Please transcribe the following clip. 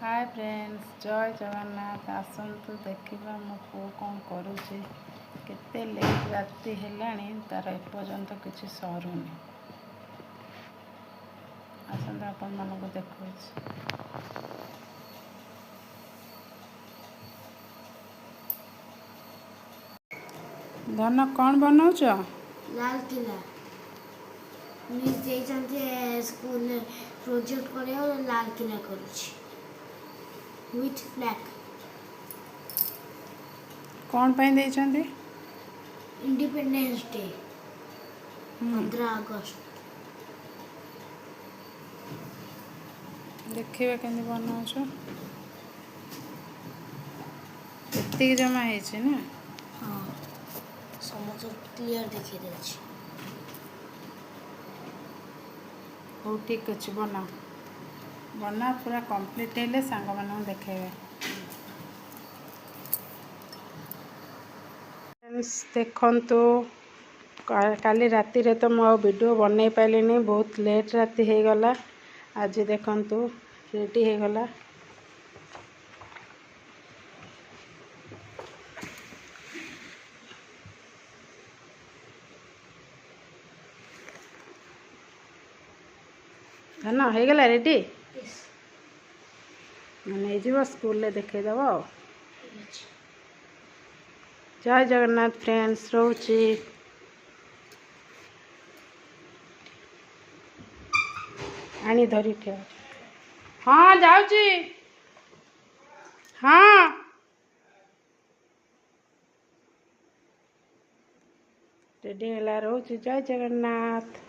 Hi friends, जय जगन्नाथ। आसतु देखा मो पु कौन करुचे। केते लेट राति हेलाणी तार एपर्यंत किसी सरुनी। आसतु आपण मानक देखा धन कौन बनाऊच? Lal Qila miss school project करे लाल किला करुछि विथ फ्लैग। कौन पाई देइछंती? इंडिपेंडेंस डे 15 अगस्त। देखिए केंदी बनाऊच। एतिक जमा है ना? हाँ, समझ क्लियर देखिए देछि। हो ठीक अच्छे बना बना पूरा कंप्लीट हेले सांग मान देखेबे। देखंतु काली राति रे तो मो वीडियो बनै पाइलिनी, बहुत लेट राति हो गला। आज देखंतु रेडी हो गला। धन हो गला रेडी नहीं जीव स्कूल देखईदेव। जय जगन्नाथ फ्रेंड्स, रोची आनी धरी ठेव। हाँ जाऊची। हाँ रेडी है रोची। जय जगन्नाथ।